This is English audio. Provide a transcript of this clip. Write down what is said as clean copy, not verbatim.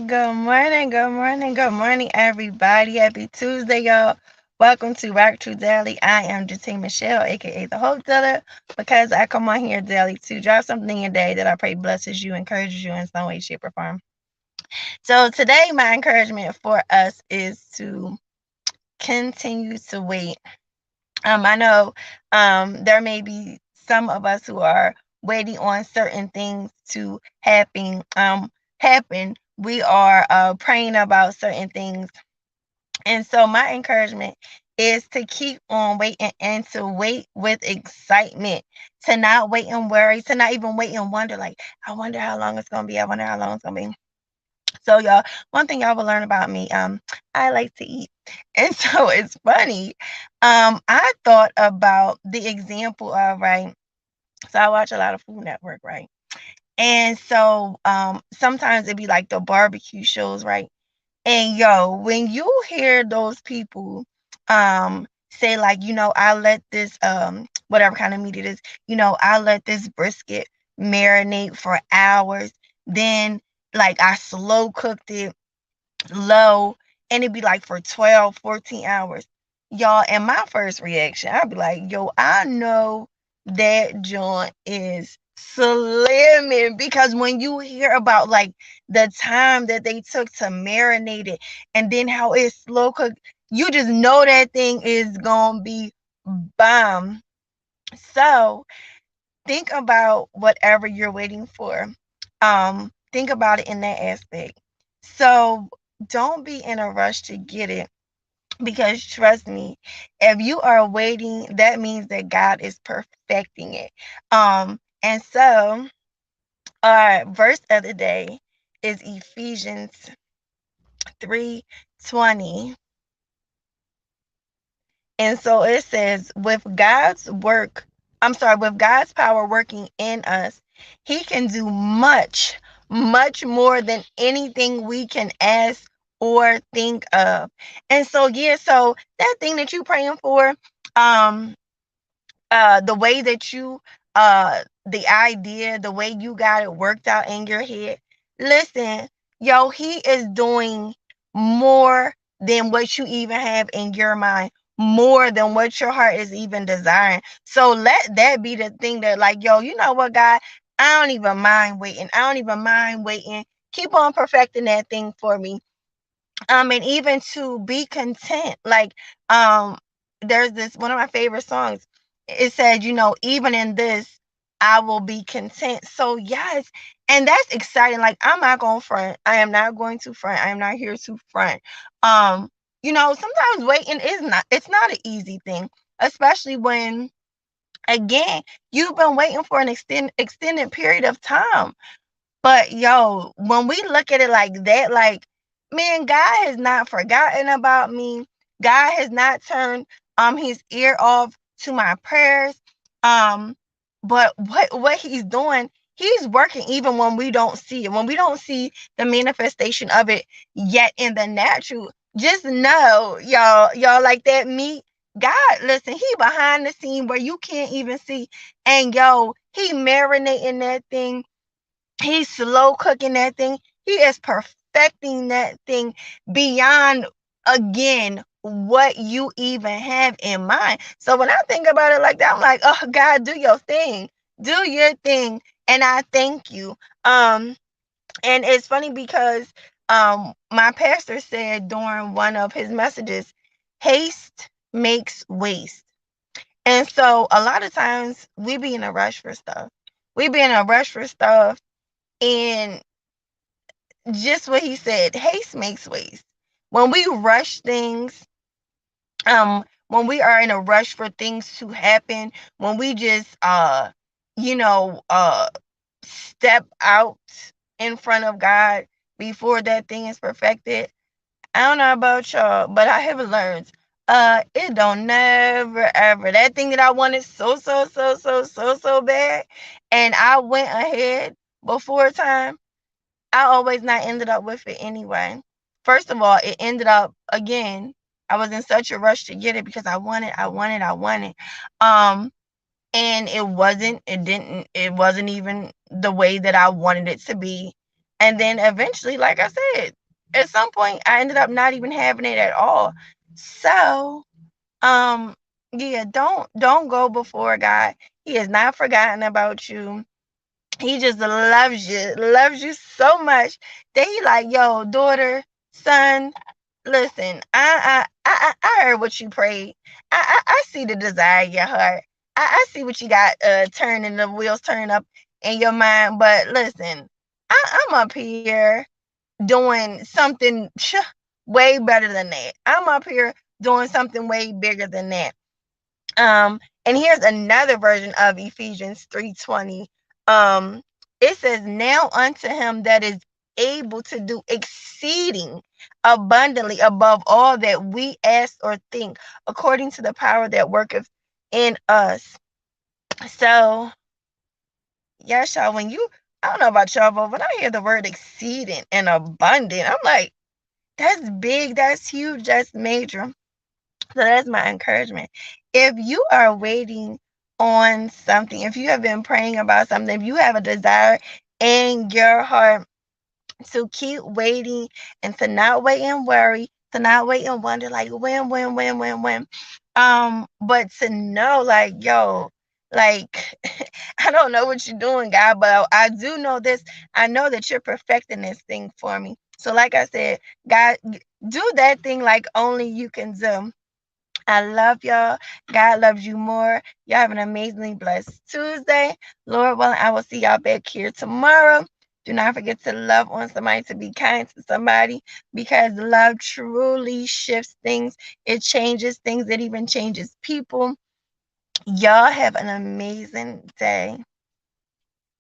Good morning, good morning, good morning, everybody. Happy Tuesday, y'all. Welcome to RockTrue Daily. I am Justine Michelle, aka the Hope Dealer, because I come on here daily to drop something in your day that I pray blesses you, encourages you in some way, shape, or form. So today, my encouragement for us is to continue to wait. I know there may be some of us who are waiting on certain things to happen. We are praying about certain things, and so my encouragement is to keep on waiting and to wait with excitement, to not wait and worry, to not even wait and wonder, like, I wonder how long it's gonna be. I wonder how long it's gonna be. So y'all, one thing y'all will learn about me, I like to eat. And so it's funny. I thought about the example of, right. So I watch a lot of Food Network, right? And so sometimes it'd be like the barbecue shows, right? And yo, when you hear those people say, like, I let this whatever kind of meat it is, I let this brisket marinate for hours, then like I slow cooked it low, and it'd be like for 12, 14 hours. Y'all, and my first reaction, I'd be like, yo, I know that joint is slamming, because when you hear about like the time that they took to marinate it and then how it's slow cooked, you just know that thing is gonna be bomb. So think about whatever you're waiting for. Think about it in that aspect. So don't be in a rush to get it, because trust me, if you are waiting, that means that God is perfecting it. And so our verse of the day is Ephesians 3:20. And so it says, with God's power working in us, He can do much, much more than anything we can ask or think of. And so, yeah, so that thing that you're praying for, um, the way that the idea, the way you got it worked out in your head, listen, yo, He is doing more than what you even have in your mind, more than what your heart is even desiring. So let that be the thing that, like, yo, you know what, God, I don't even mind waiting. I don't even mind waiting. Keep on perfecting that thing for me. And even to be content, like, there's this one of my favorite songs. It said, even in this I will be content. So yes, and that's exciting. Like, I'm not going to front. I am not going to front. I am not here to front. Sometimes waiting is not, it's not an easy thing, especially when, again, you've been waiting for an extended period of time. But yo, when we look at it like that, like, man, God has not forgotten about me. God has not turned his ear off to my prayers. Um, but what he's doing, he's working even when we don't see it. When we don't see the manifestation of it yet in the natural, just know, y'all, like that meat. God, listen, He behind the scene where you can't even see. And yo, He marinating that thing. He's slow cooking that thing. He is perfecting that thing beyond, again, what you even have in mind. So when I think about it like that, I'm like, oh God, do your thing. Do your thing. And I thank you. And it's funny because my pastor said during one of his messages, haste makes waste. And so a lot of times we be in a rush for stuff. We be in a rush for stuff, and just what he said, haste makes waste. When we rush things, when we are in a rush for things to happen, when we just you know, step out in front of God before that thing is perfected. I don't know about y'all, but I have learned it don't never ever, that thing that I wanted so bad, and I went ahead before time, I always not ended up with it anyway. First of all, it ended up, again, I was in such a rush to get it because I wanted. Um, and it wasn't even the way that I wanted it to be. And then eventually, like I said, at some point I ended up not even having it at all. So, yeah, don't go before God. He has not forgotten about you. He just loves you so much that he like, yo, daughter, son, listen, I heard what you prayed. I see the desire in your heart. I see what you got turning, the wheels turning up in your mind. But listen, I'm up here doing something way better than that. I'm up here doing something way bigger than that. And here's another version of Ephesians 3:20. Um, it says, now unto him that is able to do exceeding abundantly above all that we ask or think, according to the power that worketh in us. So, yes, y'all, when you, I don't know about y'all, but when I hear the word exceeding and abundant, I'm like, that's big, that's huge, that's major. So that's my encouragement. If you are waiting on something, if you have been praying about something, if you have a desire in your heart to keep waiting and to not wait and worry, to not wait and wonder like when. But to know like, yo, like I don't know what you're doing, God, but I do know this. I know that you're perfecting this thing for me. So like I said, God, do that thing like only you can do. I love y'all. God loves you more. Y'all have an amazingly blessed Tuesday. Lord willing, I will see y'all back here tomorrow. Do not forget to love on somebody, to be kind to somebody, because love truly shifts things. It changes things. It even changes people. Y'all have an amazing day.